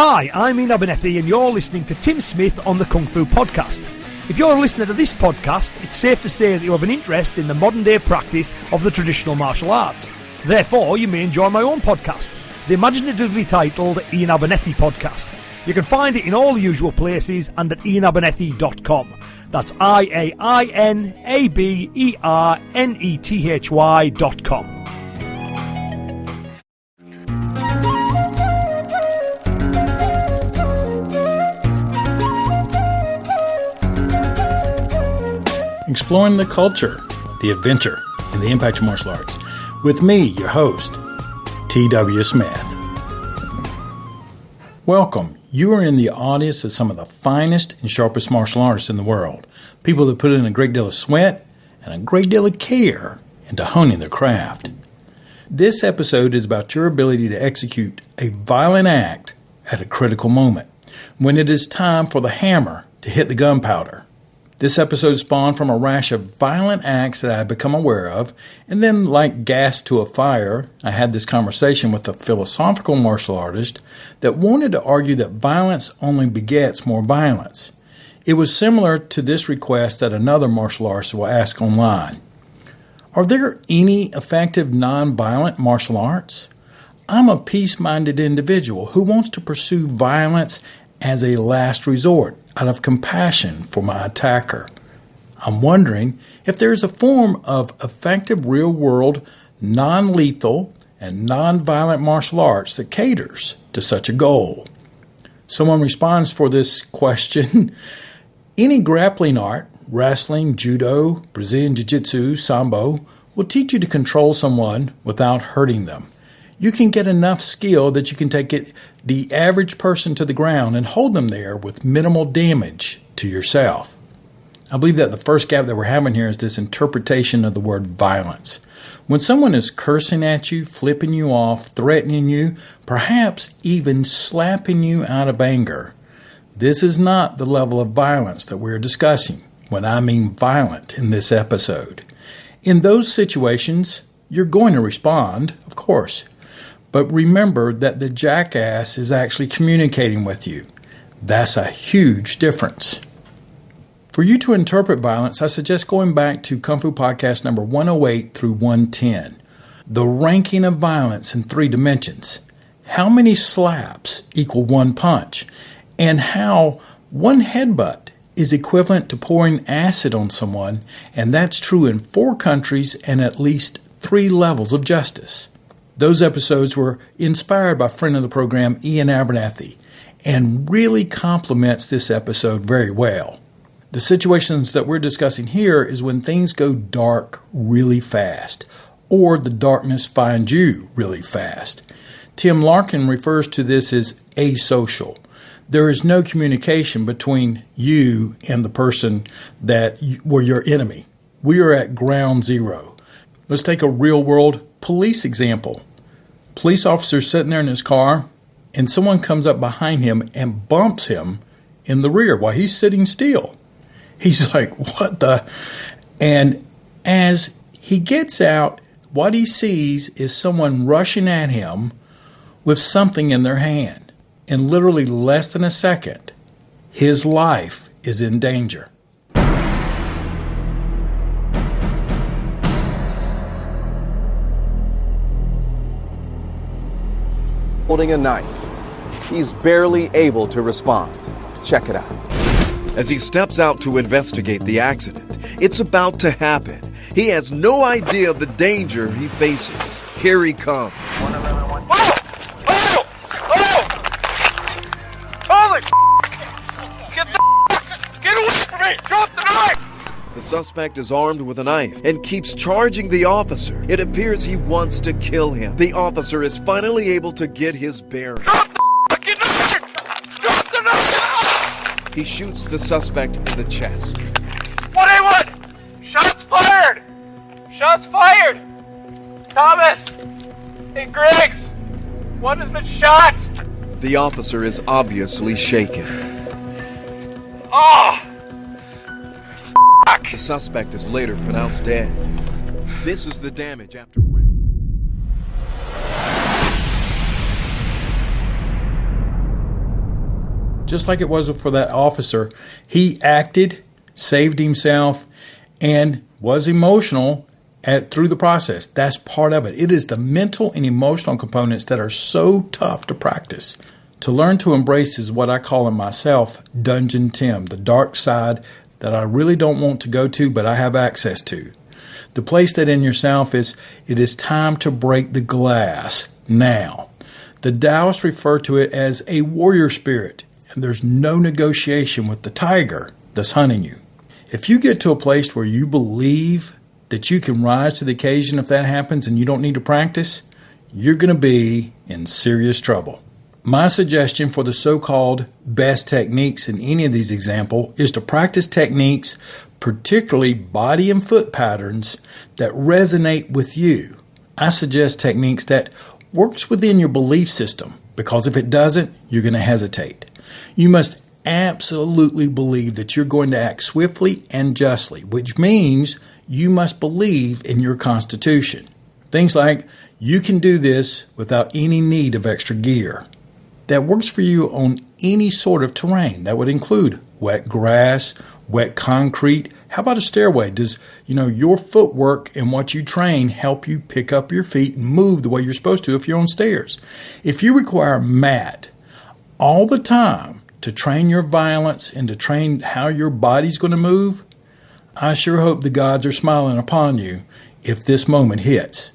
Hi, I'm Ian Abernethy and you're listening to Tim Smith on the Kung Fu Podcast. If you're a listener to this podcast, it's safe to say that you have an interest in the modern day practice of the traditional martial arts. Therefore, you may enjoy my own podcast, the imaginatively titled Ian Abernethy Podcast. You can find it in all the usual places and at ianabernethy.com. That's IAINABERNETHY.com. Exploring the culture, the adventure, and the impact of martial arts. With me, your host, T.W. Smith. Welcome. You are in the audience of some of the finest and sharpest martial artists in the world. People that put in a great deal of sweat and a great deal of care into honing their craft. This episode is about your ability to execute a violent act at a critical moment, when it is time for the hammer to hit the gunpowder. This episode spawned from a rash of violent acts that I had become aware of, and then, like gas to a fire, I had this conversation with a philosophical martial artist that wanted to argue that violence only begets more violence. It was similar to this request that another martial artist will ask online. Are there any effective non-violent martial arts? I'm a peace-minded individual who wants to pursue violence as a last resort, out of compassion for my attacker. I'm wondering if there is a form of effective real-world, non-lethal, and non-violent martial arts that caters to such a goal. Someone responds for this question. Any grappling art, wrestling, judo, Brazilian jiu-jitsu, sambo, will teach you to control someone without hurting them. You can get enough skill that you can take the average person to the ground and hold them there with minimal damage to yourself. I believe that the first gap that we're having here is this interpretation of the word violence. When someone is cursing at you, flipping you off, threatening you, perhaps even slapping you out of anger, this is not the level of violence that we're discussing when I mean violent in this episode. In those situations, you're going to respond, of course. But remember that the jackass is actually communicating with you. That's a huge difference. For you to interpret violence, I suggest going back to Kung Fu Podcast number 108 through 110. The ranking of violence in 3 dimensions. How many slaps equal 1 punch? And how 1 headbutt is equivalent to pouring acid on someone, and that's true in 4 countries and at least 3 levels of justice. Those episodes were inspired by a friend of the program, Ian Abernethy, and really complements this episode very well. The situations that we're discussing here is when things go dark really fast, or the darkness finds you really fast. Tim Larkin refers to this as asocial. There is no communication between you and the person that were your enemy. We are at ground zero. Let's take a real-world police example. Police officer sitting there in his car, and someone comes up behind him and bumps him in the rear while he's sitting still. He's like, what the? And as he gets out, what he sees is someone rushing at him with something in their hand. In literally less than a second, his life is in danger. Holding a knife. He's barely able to respond. Check it out. As he steps out to investigate the accident, it's about to happen. He has no idea of the danger he faces. Here he comes. Holy Get away from me! Drop the knife! The suspect is armed with a knife and keeps charging the officer. It appears he wants to kill him. The officer is finally able to get his bearings. Drop the fucking knife! Drop the knife! He shoots the suspect in the chest. 181! Shots fired! Shots fired! Thomas! Hey, Griggs! One has been shot! The officer is obviously shaken. Oh! The suspect is later pronounced dead. This is the damage after... just like it was for that officer. He acted, saved himself, and was emotional through the process. That's part of it. It is the mental and emotional components that are so tough to practice. To learn to embrace is what I call in myself Dungeon Tim, the dark side that I really don't want to go to, but I have access to. The place that in yourself is, it is time to break the glass now. The Taoists refer to it as a warrior spirit, and there's no negotiation with the tiger that's hunting you. If you get to a place where you believe that you can rise to the occasion if that happens and you don't need to practice, you're going to be in serious trouble. My suggestion for the so-called best techniques in any of these examples is to practice techniques, particularly body and foot patterns, that resonate with you. I suggest techniques that works within your belief system, because if it doesn't, you're going to hesitate. You must absolutely believe that you're going to act swiftly and justly, which means you must believe in your constitution. Things like, you can do this without any need of extra gear. That works for you on any sort of terrain. That would include wet grass, wet concrete. How about a stairway? Does, your footwork and what you train help you pick up your feet and move the way you're supposed to if you're on stairs? If you require a mat all the time to train your violence and to train how your body's going to move, I sure hope the gods are smiling upon you if this moment hits.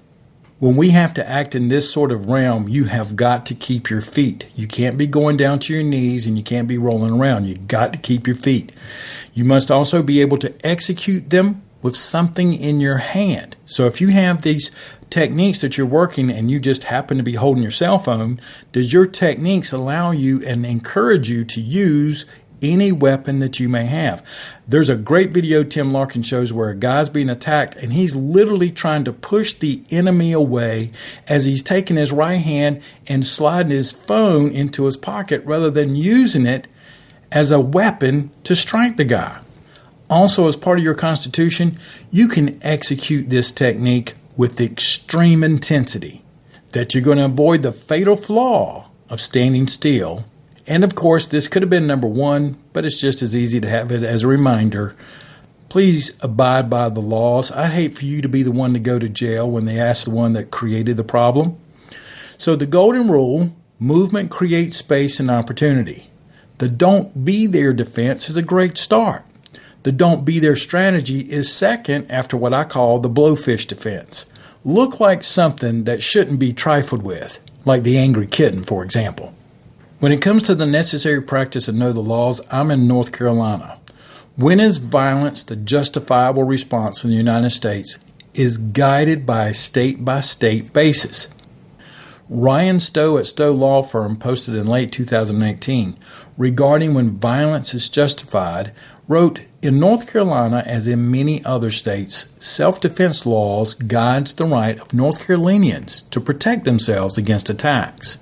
When we have to act in this sort of realm, you have got to keep your feet. You can't be going down to your knees and you can't be rolling around. You've got to keep your feet. You must also be able to execute them with something in your hand. So if you have these techniques that you're working and you just happen to be holding your cell phone, does your techniques allow you and encourage you to use any weapon that you may have? There's a great video Tim Larkin shows where a guy's being attacked and he's literally trying to push the enemy away as he's taking his right hand and sliding his phone into his pocket rather than using it as a weapon to strike the guy. Also, as part of your constitution, you can execute this technique with extreme intensity, that you're going to avoid the fatal flaw of standing still. And of course, this could have been number one, but it's just as easy to have it as a reminder. Please abide by the laws. I'd hate for you to be the one to go to jail when they ask the one that created the problem. So the golden rule, movement creates space and opportunity. The don't be there defense is a great start. The don't be there strategy is second after what I call the blowfish defense. Look like something that shouldn't be trifled with, like the angry kitten, for example. When it comes to the necessary practice of know the laws, I'm in North Carolina. When is violence the justifiable response in the United States is guided by a state-by-state basis. Ryan Stowe at Stowe Law Firm posted in late 2018 regarding when violence is justified, wrote, in North Carolina, as in many other states, self-defense laws guides the right of North Carolinians to protect themselves against attacks.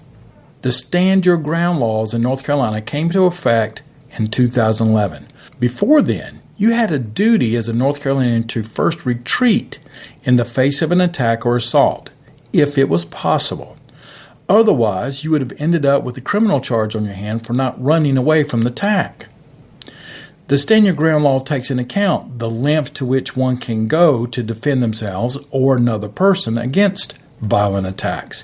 The Stand Your Ground laws in North Carolina came to effect in 2011. Before then, you had a duty as a North Carolinian to first retreat in the face of an attack or assault, if it was possible. Otherwise, you would have ended up with a criminal charge on your hand for not running away from the attack. The Stand Your Ground law takes into account the length to which one can go to defend themselves or another person against violent attacks.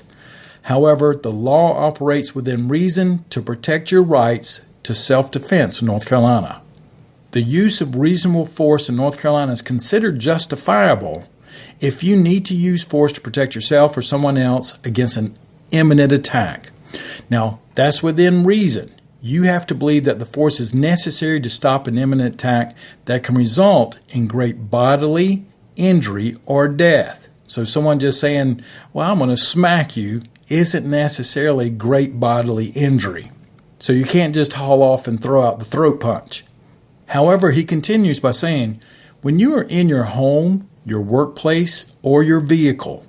However, the law operates within reason to protect your rights to self-defense in North Carolina. The use of reasonable force in North Carolina is considered justifiable if you need to use force to protect yourself or someone else against an imminent attack. Now, that's within reason. You have to believe that the force is necessary to stop an imminent attack that can result in great bodily injury or death. So someone just saying, well, I'm going to smack you, isn't necessarily great bodily injury. So you can't just haul off and throw out the throat punch. However, he continues by saying, when you are in your home, your workplace, or your vehicle,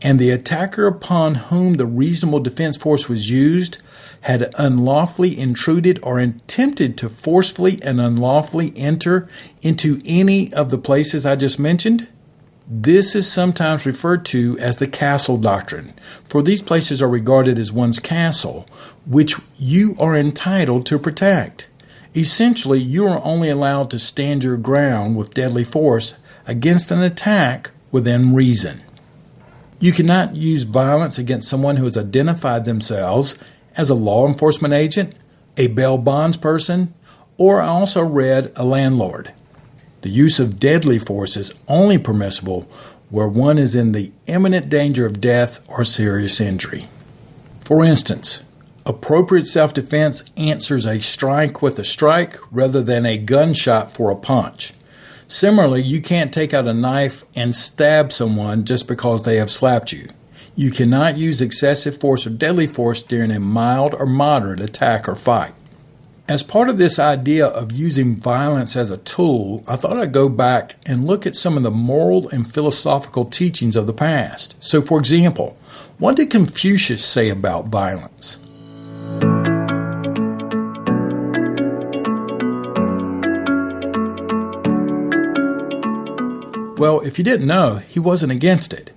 and the attacker upon whom the reasonable defense force was used had unlawfully intruded or attempted to forcefully and unlawfully enter into any of the places I just mentioned, This is sometimes referred to as the castle doctrine, for these places are regarded as one's castle, which you are entitled to protect. Essentially, you are only allowed to stand your ground with deadly force against an attack within reason. You cannot use violence against someone who has identified themselves as a law enforcement agent, a bail bonds person, or I also read a landlord. The use of deadly force is only permissible where one is in the imminent danger of death or serious injury. For instance, appropriate self-defense answers a strike with a strike rather than a gunshot for a punch. Similarly, you can't take out a knife and stab someone just because they have slapped you. You cannot use excessive force or deadly force during a mild or moderate attack or fight. As part of this idea of using violence as a tool, I thought I'd go back and look at some of the moral and philosophical teachings of the past. So, for example, what did Confucius say about violence? Well, if you didn't know, he wasn't against it.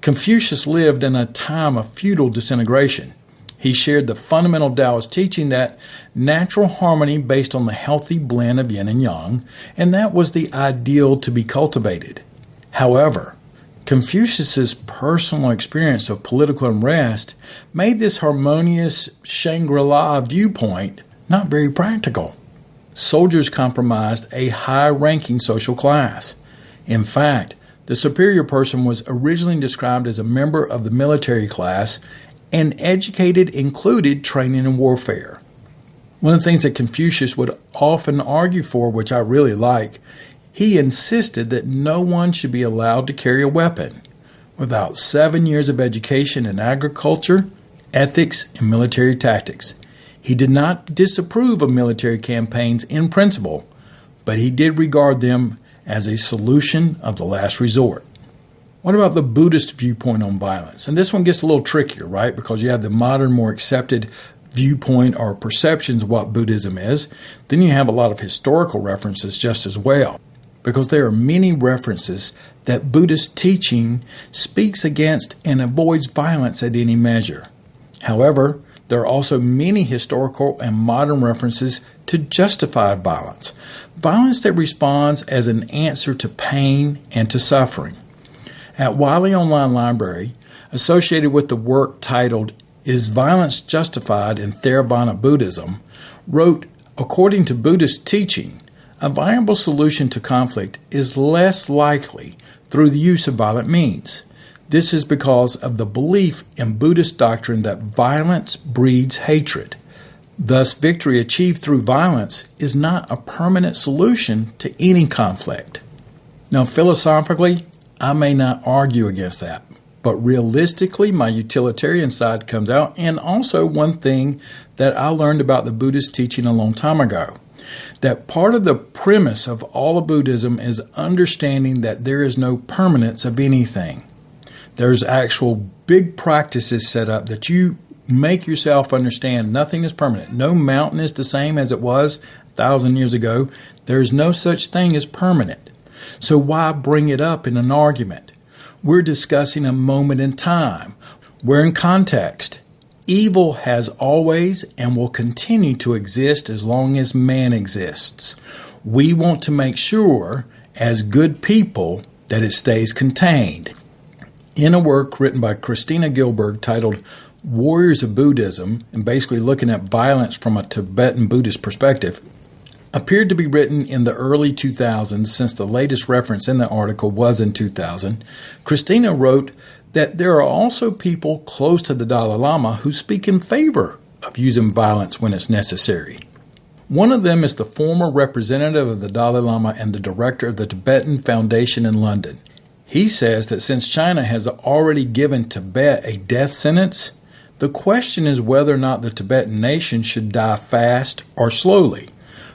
Confucius lived in a time of feudal disintegration. He shared the fundamental Taoist teaching that natural harmony based on the healthy blend of yin and yang, and that was the ideal to be cultivated. However, Confucius's personal experience of political unrest made this harmonious Shangri-La viewpoint not very practical. Soldiers comprised a high-ranking social class. In fact, the superior person was originally described as a member of the military class, and educated included training in warfare. One of the things that Confucius would often argue for, which I really like, he insisted that no one should be allowed to carry a weapon without 7 years of education in agriculture, ethics, and military tactics. He did not disapprove of military campaigns in principle, but he did regard them as a solution of the last resort. What about the Buddhist viewpoint on violence? And this one gets a little trickier, right? Because you have the modern, more accepted viewpoint or perceptions of what Buddhism is. Then you have a lot of historical references just as well, because there are many references that Buddhist teaching speaks against and avoids violence at any measure. However, there are also many historical and modern references to justified violence, violence that responds as an answer to pain and to suffering. At Wiley Online Library, associated with the work titled Is Violence Justified in Theravada Buddhism, wrote, according to Buddhist teaching, a viable solution to conflict is less likely through the use of violent means. This is because of the belief in Buddhist doctrine that violence breeds hatred. Thus, victory achieved through violence is not a permanent solution to any conflict. Now, philosophically, I may not argue against that, but realistically, my utilitarian side comes out, and also one thing that I learned about the Buddhist teaching a long time ago, that part of the premise of all of Buddhism is understanding that there is no permanence of anything. There's actual big practices set up that you make yourself understand nothing is permanent. No mountain is the same as it was 1,000 years ago. There is no such thing as permanent. So why bring it up in an argument? We're discussing a moment in time. We're in context. Evil has always and will continue to exist as long as man exists. We want to make sure, as good people, that it stays contained. In a work written by Christina Gilberg titled Warriors of Buddhism, and basically looking at violence from a Tibetan Buddhist perspective, appeared to be written in the early 2000s, since the latest reference in the article was in 2000, Christina wrote that there are also people close to the Dalai Lama who speak in favor of using violence when it's necessary. One of them is the former representative of the Dalai Lama and the director of the Tibetan Foundation in London. He says that since China has already given Tibet a death sentence, the question is whether or not the Tibetan nation should die fast or slowly.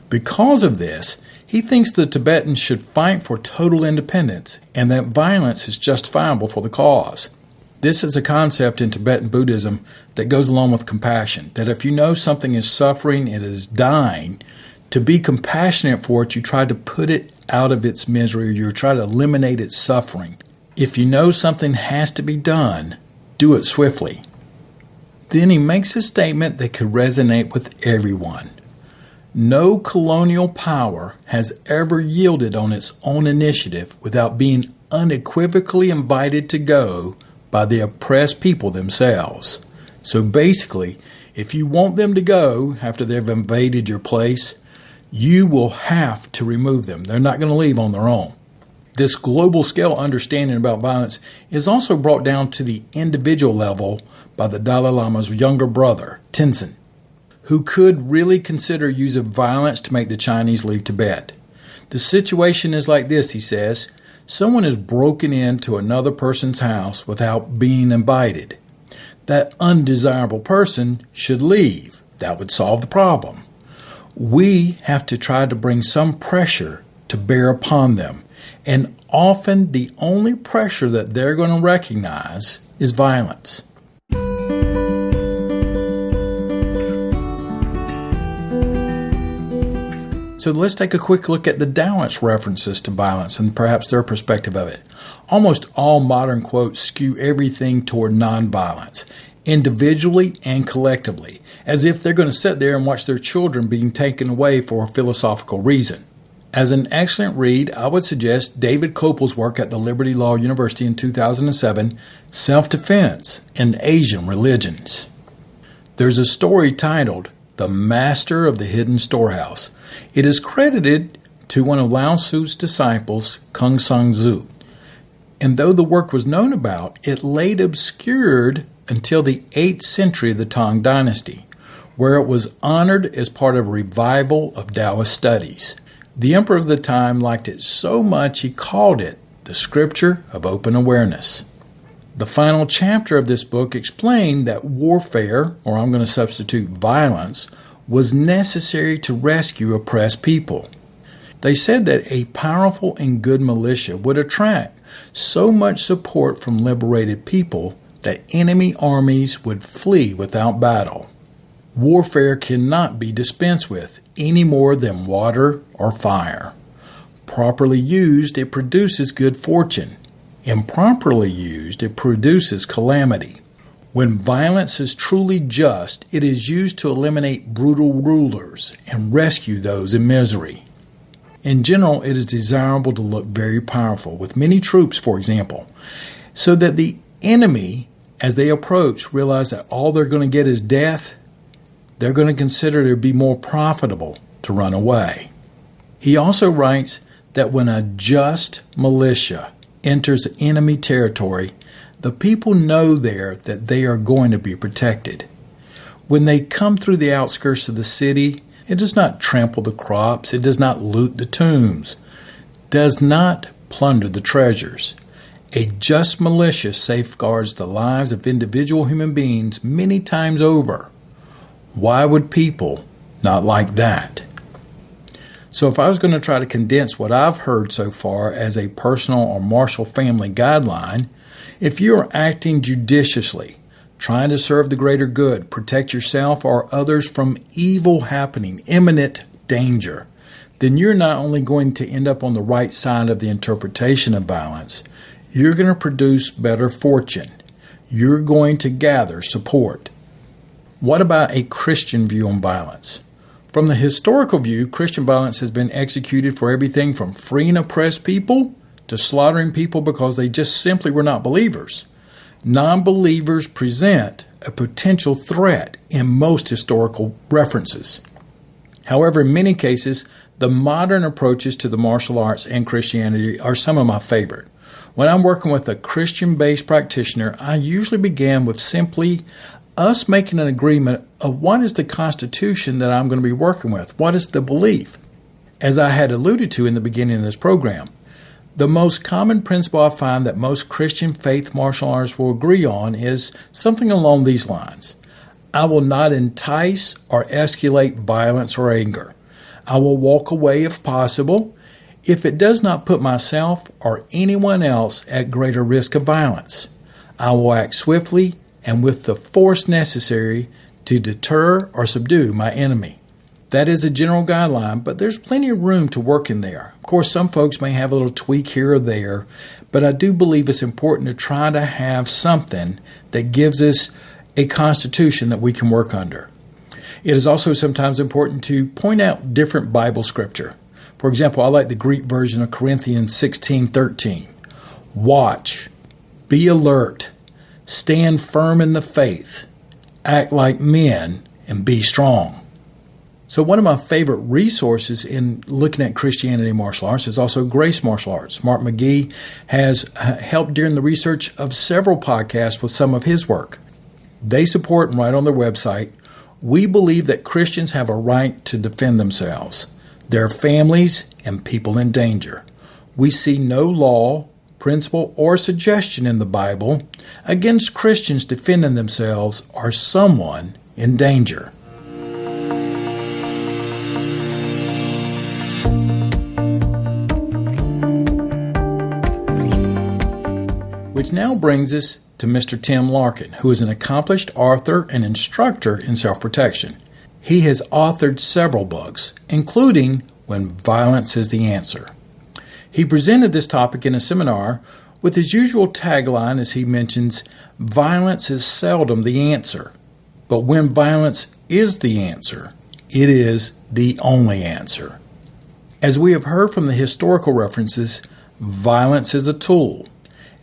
Because of this, he thinks the Tibetans should fight for total independence and that violence is justifiable for the cause. This is a concept in Tibetan Buddhism that goes along with compassion, that if you know something is suffering, it is dying, to be compassionate for it, you try to put it out of its misery, or you try to eliminate its suffering. If you know something has to be done, do it swiftly. Then he makes a statement that could resonate with everyone. No colonial power has ever yielded on its own initiative without being unequivocally invited to go by the oppressed people themselves. So basically, if you want them to go after they've invaded your place, you will have to remove them. They're not going to leave on their own. This global scale understanding about violence is also brought down to the individual level by the Dalai Lama's younger brother, Tenzin, who could really consider using violence to make the Chinese leave Tibet. The situation is like this, he says. Someone has broken into another person's house without being invited. That undesirable person should leave. That would solve the problem. We have to try to bring some pressure to bear upon them. And often the only pressure that they're going to recognize is violence. So let's take a quick look at the Taoist references to violence and perhaps their perspective of it. Almost all modern quotes skew everything toward nonviolence, individually and collectively, as if they're going to sit there and watch their children being taken away for a philosophical reason. As an excellent read, I would suggest David Kopel's work at the Liberty Law University in 2007, Self-Defense in Asian Religions. There's a story titled, The Master of the Hidden Storehouse. It is credited to one of Lao Tzu's disciples, Kung Sang Tzu. And though the work was known about, it laid obscured until the 8th century of the Tang Dynasty, where it was honored as part of a revival of Taoist studies. The emperor of the time liked it so much he called it the Scripture of Open Awareness. The final chapter of this book explained that warfare, or I'm going to substitute violence, was necessary to rescue oppressed people. They said that a powerful and good militia would attract so much support from liberated people that enemy armies would flee without battle. Warfare cannot be dispensed with any more than water or fire. Properly used, it produces good fortune. Improperly used, it produces calamity. When violence is truly just, it is used to eliminate brutal rulers and rescue those in misery. In general, it is desirable to look very powerful, with many troops, for example, so that the enemy, as they approach, realize that all they're going to get is death. They're going to consider it to be more profitable to run away. He also writes that when a just militia enters enemy territory, the people know there that they are going to be protected. When they come through the outskirts of the city, it does not trample the crops, it does not loot the tombs, does not plunder the treasures. A just militia safeguards the lives of individual human beings many times over. Why would people not like that? So if I was going to try to condense what I've heard so far as a personal or Marshall family guideline, if you are acting judiciously, trying to serve the greater good, protect yourself or others from evil happening, imminent danger, then you're not only going to end up on the right side of the interpretation of violence, you're going to produce better fortune. You're going to gather support. What about a Christian view on violence? From the historical view, Christian violence has been executed for everything from freeing oppressed people to slaughtering people because they just simply were not believers. Non-believers present a potential threat in most historical references. However, in many cases, the modern approaches to the martial arts and Christianity are some of my favorite. When I'm working with a Christian-based practitioner, I usually begin with simply us making an agreement of what is the constitution that I'm going to be working with. What is the belief? As I had alluded to in the beginning of this program, the most common principle I find that most Christian faith martial artists will agree on is something along these lines. I will not entice or escalate violence or anger. I will walk away if possible, if it does not put myself or anyone else at greater risk of violence. I will act swiftly and with the force necessary to deter or subdue my enemy. That is a general guideline, but there's plenty of room to work in there. Of course, some folks may have a little tweak here or there, but I do believe it's important to try to have something that gives us a constitution that we can work under. It is also sometimes important to point out different Bible scripture. For example, I like the Greek version of Corinthians 16:13. Watch, be alert, stand firm in the faith, act like men, and be strong. So one of my favorite resources in looking at Christianity and martial arts is also Grace Martial Arts. Mark McGee has helped during the research of several podcasts with some of his work. They support and write on their website, we believe that Christians have a right to defend themselves, their families, and people in danger. We see no law, principle, or suggestion in the Bible against Christians defending themselves or someone in danger. Which now brings us to Mr. Tim Larkin, who is an accomplished author and instructor in self-protection. He has authored several books, including When Violence is the Answer. He presented this topic in a seminar with his usual tagline as he mentions, violence is seldom the answer, but when violence is the answer, it is the only answer. As we have heard from the historical references, violence is a tool.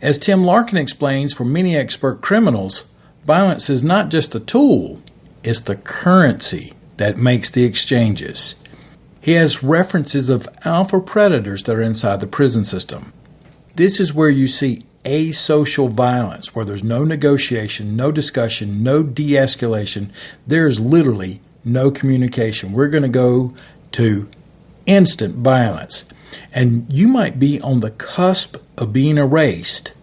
As Tim Larkin explains, for many expert criminals, violence is not just a tool, it's the currency that makes the exchanges. He has references of alpha predators that are inside the prison system. This is where you see asocial violence, where there's no negotiation, no discussion, no de-escalation. There is literally no communication. We're going to go to instant violence. And you might be on the cusp of being erased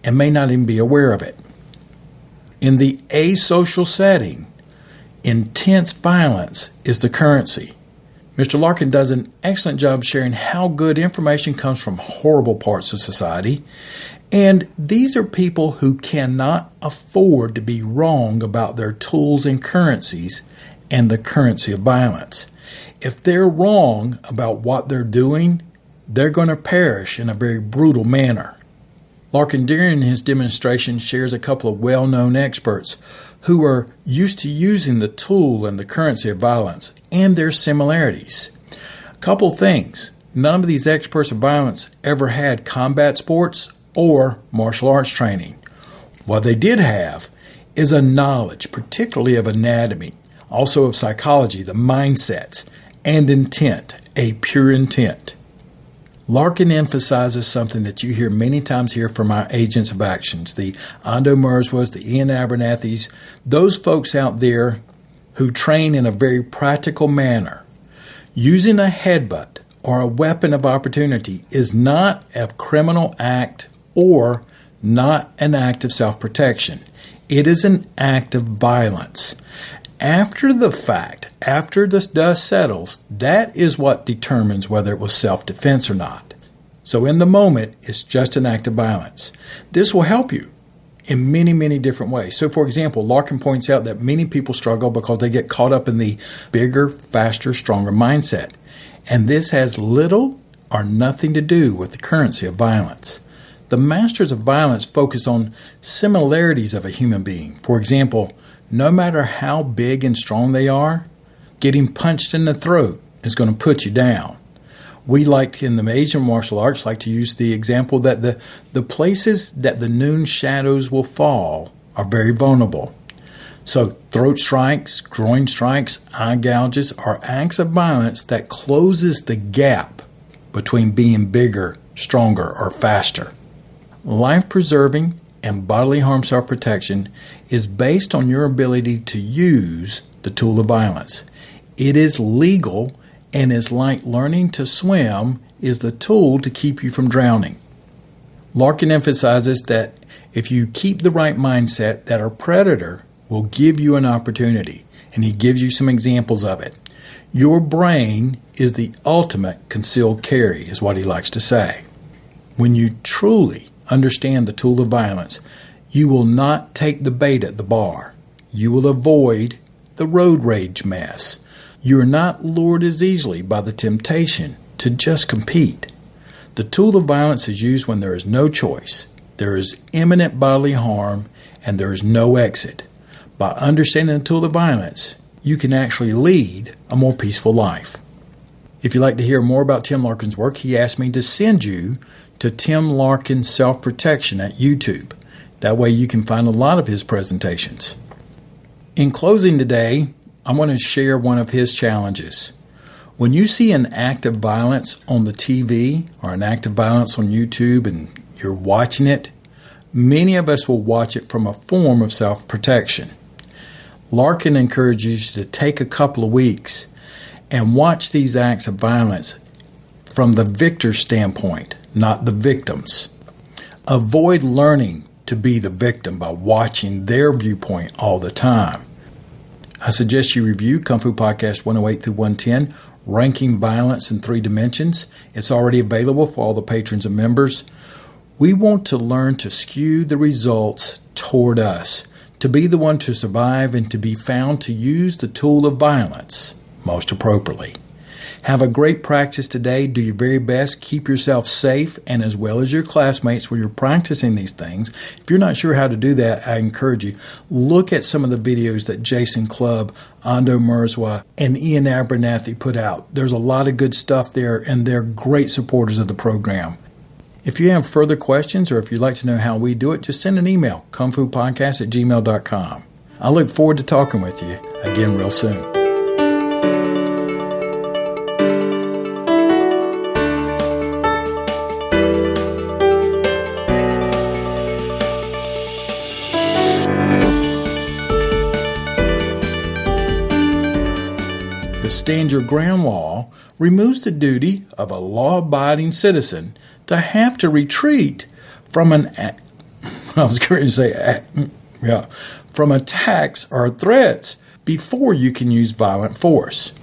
and may not even be aware of it. In the asocial setting, intense violence is the currency. Mr. Larkin does an excellent job sharing how good information comes from horrible parts of society. And these are people who cannot afford to be wrong about their tools and currencies and the currency of violence. If they're wrong about what they're doing, they're going to perish in a very brutal manner. Larkin, during his demonstration, shares a couple of well-known experts who are used to using the tool and the currency of violence and their similarities. A couple things. None of these experts of violence ever had combat sports or martial arts training. What they did have is a knowledge, particularly of anatomy, also of psychology, the mindsets, and intent, a pure intent. Larkin emphasizes something that you hear many times here from our agents of actions, the Ando Merswas, the Ian Abernathy's, those folks out there who train in a very practical manner. Using a headbutt or a weapon of opportunity is not a criminal act or not an act of self-protection. It is an act of violence. After the fact, after this dust settles, that is what determines whether it was self-defense or not. So in the moment, it's just an act of violence. This will help you in many, many different ways. So for example, Larkin points out that many people struggle because they get caught up in the bigger, faster, stronger mindset. And this has little or nothing to do with the currency of violence. The masters of violence focus on similarities of a human being. For example, no matter how big and strong they are, getting punched in the throat is going to put you down. We like in the Asian martial arts like to use the example that the places that the noon shadows will fall are very vulnerable. So throat strikes, groin strikes, eye gouges are acts of violence that closes the gap between being bigger, stronger, or faster. Life-preserving and bodily harm self-protection is based on your ability to use the tool of violence. It is legal and is like learning to swim is the tool to keep you from drowning. Larkin emphasizes that if you keep the right mindset, that a predator will give you an opportunity, and he gives you some examples of it. Your brain is the ultimate concealed carry, is what he likes to say. When you truly understand the tool of violence, you will not take the bait at the bar. You will avoid the road rage mess. You are not lured as easily by the temptation to just compete. The tool of violence is used when there is no choice, there is imminent bodily harm, and there is no exit. By understanding the tool of violence, you can actually lead a more peaceful life. If you'd like to hear more about Tim Larkin's work, he asked me to send you to Tim Larkin Self-Protection at YouTube. That way you can find a lot of his presentations. In closing today, I want to share one of his challenges. When you see an act of violence on the TV or an act of violence on YouTube and you're watching it, many of us will watch it from a form of self-protection. Larkin encourages you to take a couple of weeks and watch these acts of violence from the victor's standpoint, not the victim's. Avoid learning to be the victim by watching their viewpoint all the time. I suggest you review Kung Fu Podcast 108 through 110, Ranking Violence in 3 Dimensions. It's already available for all the patrons and members. We want to learn to skew the results toward us, to be the one to survive and to be found to use the tool of violence most appropriately. Have a great practice today. Do your very best. Keep yourself safe and as well as your classmates when you're practicing these things. If you're not sure how to do that, I encourage you, look at some of the videos that Jason Clubb, Ando Mirzwa, and Ian Abernathy put out. There's a lot of good stuff there, and they're great supporters of the program. If you have further questions or if you'd like to know how we do it, just send an email, kungfupodcast@gmail.com. I look forward to talking with you again real soon. The Stand Your Ground law removes the duty of a law-abiding citizen to have to retreat from from attacks or threats before you can use violent force.